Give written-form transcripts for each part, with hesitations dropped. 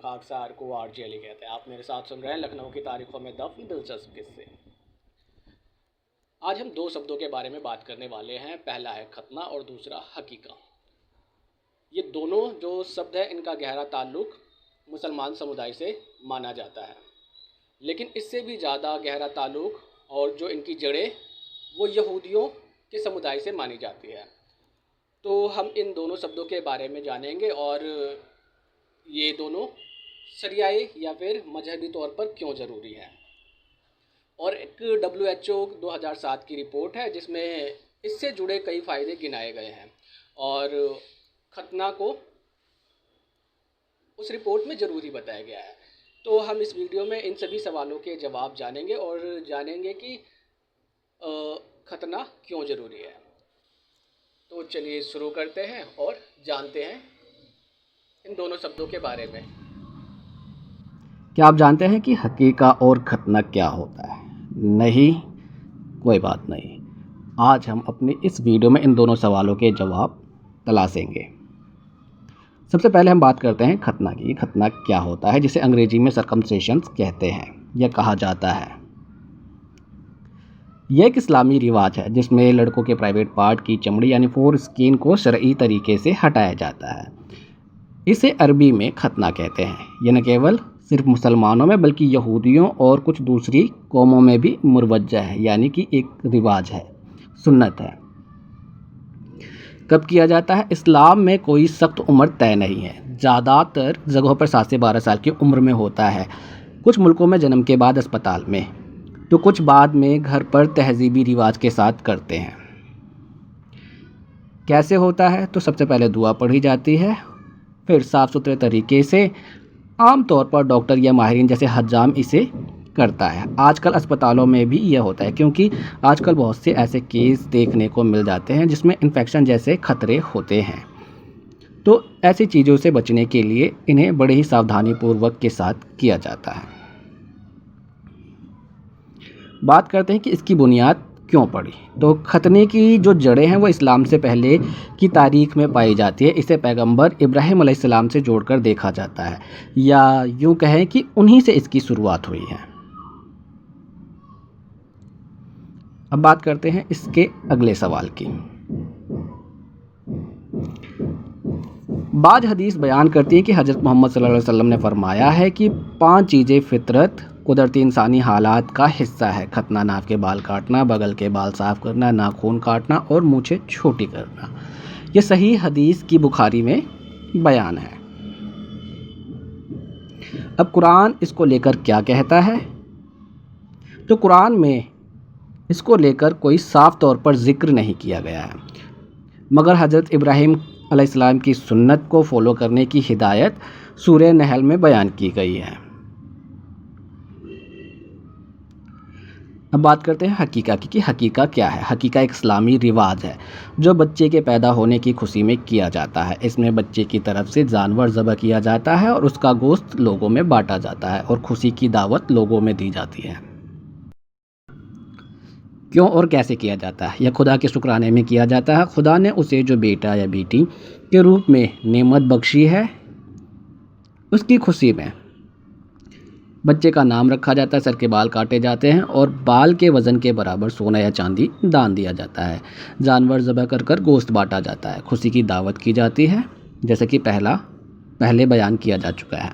खाकसार को आर्जियली कहते हैं। आप मेरे साथ सुन रहे हैं लखनऊ की तारीखों में दफ़ दिलचस्प किस्से। आज हम दो शब्दों के बारे में बात करने वाले हैं। पहला है खतना और दूसरा हकीका। ये दोनों जो शब्द हैं इनका गहरा ताल्लुक़ मुसलमान समुदाय से माना जाता है, लेकिन इससे भी ज़्यादा गहरा ताल्लुक़ और जो इनकी जड़ें वो यहूदियों के समुदाय से मानी जाती है। तो हम इन दोनों शब्दों के बारे में जानेंगे और ये दोनों शरियाई या फिर मजहबी तौर पर क्यों ज़रूरी है। और एक WHO 2007 की रिपोर्ट है जिसमें इससे जुड़े कई फ़ायदे गिनाए गए हैं और खतना को उस रिपोर्ट में ज़रूरी बताया गया है। तो हम इस वीडियो में इन सभी सवालों के जवाब जानेंगे और जानेंगे कि खतना क्यों ज़रूरी है। तो चलिए शुरू करते हैं और जानते हैं इन दोनों शब्दों के बारे में। क्या आप जानते हैं कि हकीका और खतना क्या होता है? नहीं, कोई बात नहीं। आज हम अपनी इस वीडियो में इन दोनों सवालों के जवाब तलाशेंगे। सबसे पहले हम बात करते हैं खतना की। खतना क्या होता है, जिसे अंग्रेजी में सरकमसिशन कहते हैं या कहा जाता है। यह एक इस्लामी रिवाज है जिसमें लड़कों के प्राइवेट पार्ट की चमड़ी यानी फोर स्किन को शरई तरीके से हटाया जाता है। इसे अरबी में खतना कहते हैं। यह न केवल सिर्फ मुसलमानों में बल्कि यहूदियों और कुछ दूसरी कौमों में भी मुरवज्जा है, यानी कि एक रिवाज है, सुन्नत है। कब किया जाता है? इस्लाम में कोई सख्त उम्र तय नहीं है। ज़्यादातर जगहों पर 7 से 12 साल की उम्र में होता है। कुछ मुल्कों में जन्म के बाद अस्पताल में, तो कुछ बाद में घर पर तहजीबी रिवाज के साथ करते हैं। कैसे होता है? तो सबसे पहले दुआ पढ़ी जाती है, फिर साफ़ सुथरे तरीके से आमतौर पर डॉक्टर या माहिरीन जैसे हज्जाम इसे करता है। आजकल अस्पतालों में भी यह होता है क्योंकि आजकल बहुत से ऐसे केस देखने को मिल जाते हैं जिसमें इन्फेक्शन जैसे खतरे होते हैं। तो ऐसी चीज़ों से बचने के लिए इन्हें बड़े ही सावधानीपूर्वक के साथ किया जाता है। बात करते हैं कि इसकी बुनियाद क्यों पड़ी। तो खतने की जो जड़ें हैं वो इस्लाम से पहले की तारीख में पाई जाती है। इसे पैगंबर इब्राहिम अलैहिस्सलाम से जोड़कर देखा जाता है, या यूं कहें कि उन्हीं से इसकी शुरुआत हुई है। अब बात करते हैं इसके अगले सवाल की। बाज़ हदीस बयान करती है कि हज़रत मोहम्मद सल्लल्लाहु अलैहि वसल्लम ने फरमाया है कि 5 चीज़ें फितरत कुदरती इंसानी हालात का हिस्सा है। खतना, नाक के बाल काटना, बगल के बाल साफ़ करना, नाखून काटना और मूछें छोटी करना। ये सही हदीस की बुखारी में बयान है। अब कुरान इसको लेकर क्या कहता है? तो कुरान में इसको लेकर कोई साफ़ तौर पर जिक्र नहीं किया गया है, मगर हज़रत इब्राहिम अलैहिस्सलाम की सुन्नत को फॉलो करने की हिदायत सूरह नहल में बयान की गई है। अब बात करते हैं हकीका की कि हकीका क्या है। हकीका एक इस्लामी रिवाज है जो बच्चे के पैदा होने की खुशी में किया जाता है। इसमें बच्चे की तरफ से जानवर ज़बह किया जाता है और उसका गोश्त लोगों में बांटा जाता है और खुशी की दावत लोगों में दी जाती है। क्यों और कैसे किया जाता है? यह खुदा के शुक्राने में किया जाता है। खुदा ने उसे जो बेटा या बेटी के रूप में नेमत बख्शी है, उसकी खुशी में बच्चे का नाम रखा जाता है, सर के बाल काटे जाते हैं और बाल के वज़न के बराबर सोना या चांदी दान दिया जाता है। जानवर ज़बह कर कर गोश्त बांटा जाता है। खुशी की दावत की जाती है, जैसे कि पहले बयान किया जा चुका है।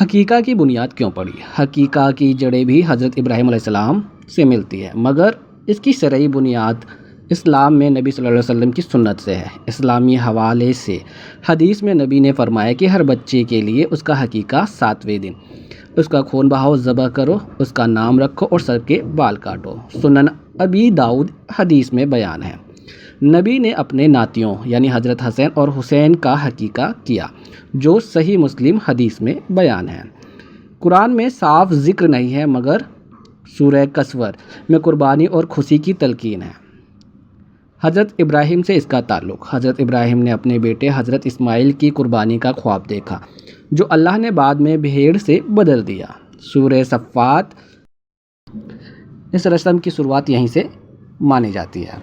हकीका की बुनियाद क्यों पड़ी? हकीका की जड़ें भी हज़रत इब्राहिम अलैहिस्सलाम से मिलती है, मगर इसकी शरई बुनियाद इस्लाम में नबी सल्लल्लाहु अलैहि वसल्लम की सुन्नत से है। इस्लामी हवाले से हदीस में नबी ने फरमाया कि हर बच्चे के लिए उसका हकीका 7वें दिन उसका खून बहाओ, ज़बह करो, उसका नाम रखो और सर के बाल काटो। सुनन अबी दाऊद हदीस में बयान है। नबी ने अपने नातियों यानी हज़रत हसन और हुसैन का हकीका किया, जो सही मुस्लिम हदीस में बयान है। कुरान में साफ जिक्र नहीं है, मगर सूरह कसवर में कुर्बानी और खुशी की तलकीन है। हज़रत इब्राहिम से इसका ताल्लुक़। हज़रत इब्राहिम ने अपने बेटे हज़रत इस्माइल की कुर्बानी का ख्वाब देखा, जो अल्लाह ने बाद में भेड़ से बदल दिया। सूरह सफ़ात इस रस्म की शुरुआत यहीं से मानी जाती है।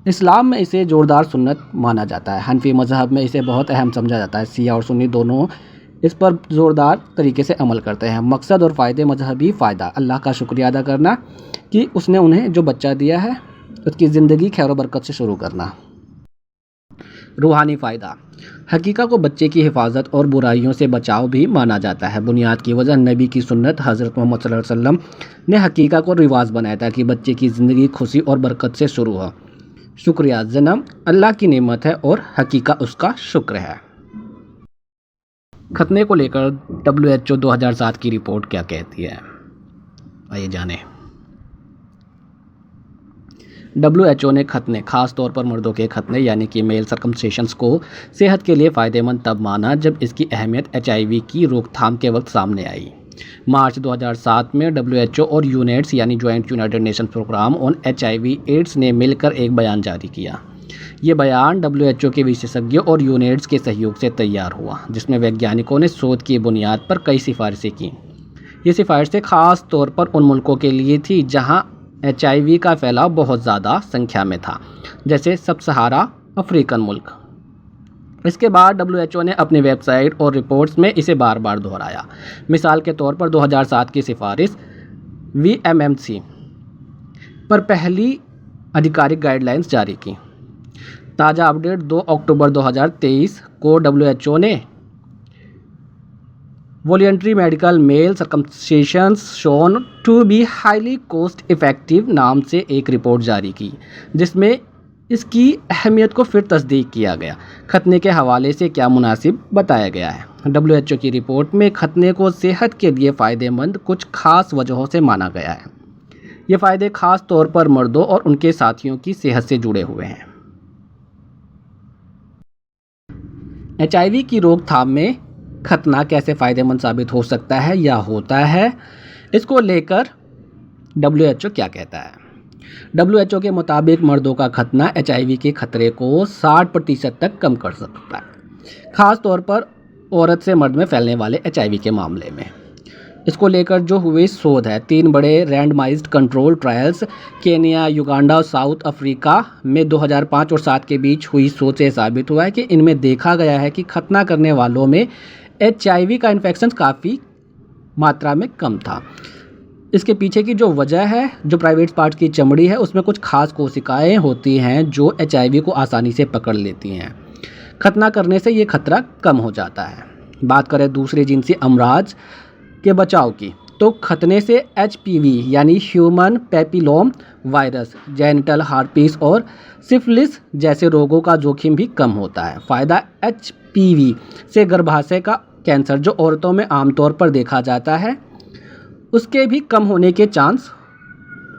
इस्लाम में इसे ज़ोरदार सुन्नत माना जाता है। हनफी मज़हब में इसे बहुत अहम समझा जाता है। शिया और सुन्नी दोनों इस पर ज़ोरदार तरीके से अमल करते हैं। मकसद और फ़ायदे मजहबी फ़ायदा, अल्लाह का शुक्रिया अदा करना कि उसने उन्हें जो बच्चा दिया है उसकी ज़िंदगी खैर व बरकत से शुरू करना। रूहानी फ़ायदा, हकीका को बच्चे की हिफाजत और बुराइयों से बचाव भी माना जाता है। बुनियाद की वजह नबी की सुन्नत हज़रत मोहम्मद सल्लल्लाहु अलैहि वसल्लम ने हकीका को रिवाज बनाया था कि बच्चे की ज़िंदगी खुशी और बरकत से शुरू हो। शुक्रिया, जन्म अल्लाह की नेमत है और हकीका उसका शुक्र है। खतने को लेकर WHO 2007 की रिपोर्ट क्या कहती है, आइए जानें। WHO ने खतने, ख़ास तौर पर मर्दों के खतने यानी कि मेल सर्कमसिशंस को सेहत के लिए फ़ायदेमंद तब माना जब इसकी अहमियत HIV की रोकथाम के वक्त सामने आई। मार्च 2007 में WHO और यूनेट्स यानी joint united nation programme on HIV AIDS ने मिलकर एक बयान जारी किया। ये बयान WHO के विशेषज्ञों और यूनेट्स के सहयोग से तैयार हुआ, जिसमें वैज्ञानिकों ने शोध की बुनियाद पर कई सिफारिशें की। ये सिफारिशें ख़ास तौर पर उन मुल्कों के लिए थी जहां HIV का फैलाव बहुत ज़्यादा संख्या में था, जैसे सब सहारा अफ्रीकन मुल्क। इसके बाद WHO ने अपनी वेबसाइट और रिपोर्ट्स में इसे बार बार दोहराया। मिसाल के तौर पर 2007 की सिफारिश VMMC पर पहली आधिकारिक गाइडलाइंस जारी की। ताज़ा अपडेट 2 अक्टूबर 2023 को WHO ने voluntary medical male circumcisions shown to be highly cost effective नाम से एक रिपोर्ट जारी की, जिसमें इसकी अहमियत को फिर तस्दीक किया गया। खतने के हवाले से क्या मुनासिब बताया गया है। WHO की रिपोर्ट में खतने को सेहत के लिए फ़ायदेमंद कुछ खास वजहों से माना गया है। ये फ़ायदे ख़ास तौर पर मर्दों और उनके साथियों की सेहत से जुड़े हुए हैं। HIV की रोकथाम में खतना कैसे फ़ायदेमंद साबित हो सकता है या होता है, इसको लेकर WHO क्या कहता है। WHO के मुताबिक मर्दों का खतना HIV के खतरे को 60% तक कम कर सकता है, ख़ास तौर पर औरत से मर्द में फैलने वाले HIV के मामले में। इसको लेकर जो हुई शोध है, 3 बड़े randomised control trials Kenya, Uganda और साउथ अफ्रीका में 2005 और 7 के बीच हुई शोध से साबित हुआ है कि इनमें देखा गया है कि खतना करने वालों में HIV का इन्फेक्शन काफ़ी मात्रा में कम था। इसके पीछे की जो वजह है, जो प्राइवेट पार्ट की चमड़ी है, उसमें कुछ खास कोशिकाएं होती हैं जो HIV को आसानी से पकड़ लेती हैं। खतना करने से ये खतरा कम हो जाता है। बात करें दूसरे जिनसी अमराज के बचाव की, तो खतने से HPV यानी ह्यूमन पैपिलोम वायरस, जेनिटल हार्पिस और सिफिलिस जैसे रोगों का जोखिम भी कम होता है। फ़ायदा, HPV से गर्भाशय का कैंसर जो औरतों में आमतौर पर देखा जाता है, उसके भी कम होने के चांस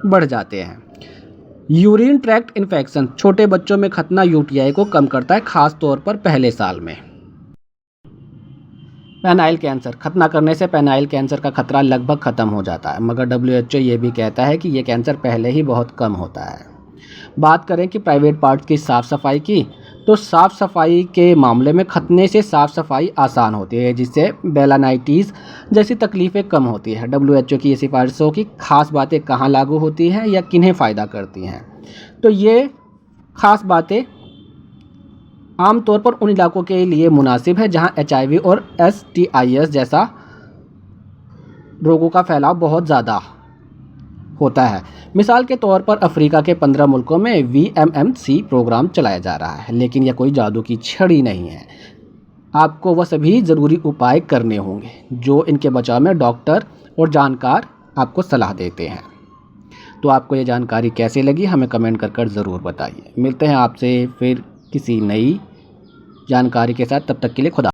बढ़ जाते हैं। यूरिन ट्रैक्ट इन्फेक्शन, छोटे बच्चों में खतना UTI को कम करता है, ख़ास तौर पर पहले साल में। पेनाइल कैंसर, खतना करने से पेनाइल कैंसर का खतरा लगभग ख़त्म हो जाता है, मगर WHO ये भी कहता है कि ये कैंसर पहले ही बहुत कम होता है। बात करें कि प्राइवेट पार्ट की साफ़ सफाई की, तो साफ़ सफाई के मामले में खतने से साफ़ सफाई आसान होती है, जिससे बेलानाइटिस जैसी तकलीफ़ें कम होती है। WHO की ये सिफारिशों की खास बातें कहाँ लागू होती हैं या किन्हें फ़ायदा करती हैं, तो ये ख़ास बातें आमतौर पर उन इलाकों के लिए मुनासिब है जहां HIV और STIs जैसा रोगों का फैलाव बहुत ज़्यादा होता है। मिसाल के तौर पर अफ्रीका के 15 मुल्कों में VMMC प्रोग्राम चलाया जा रहा है, लेकिन यह कोई जादू की छड़ी नहीं है। आपको वह सभी ज़रूरी उपाय करने होंगे जो इनके बचाव में डॉक्टर और जानकार आपको सलाह देते हैं। तो आपको ये जानकारी कैसे लगी, हमें कमेंट कर ज़रूर बताइए। मिलते हैं आपसे फिर किसी नई जानकारी के साथ, तब तक के लिए खुदा।